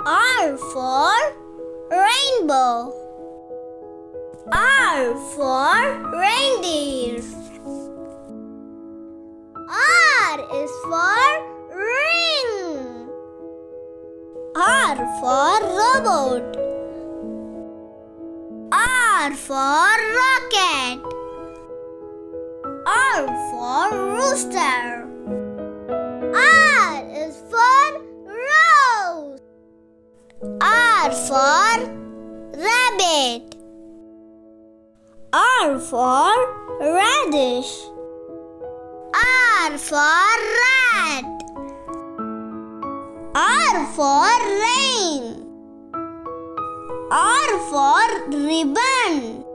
R for rainbow. R for reindeer. R is for ring. R for robot. R for rocket. R for rooster. R is for rose. R for rabbit. R for radish. R for rat. R for rain. R for ribbon.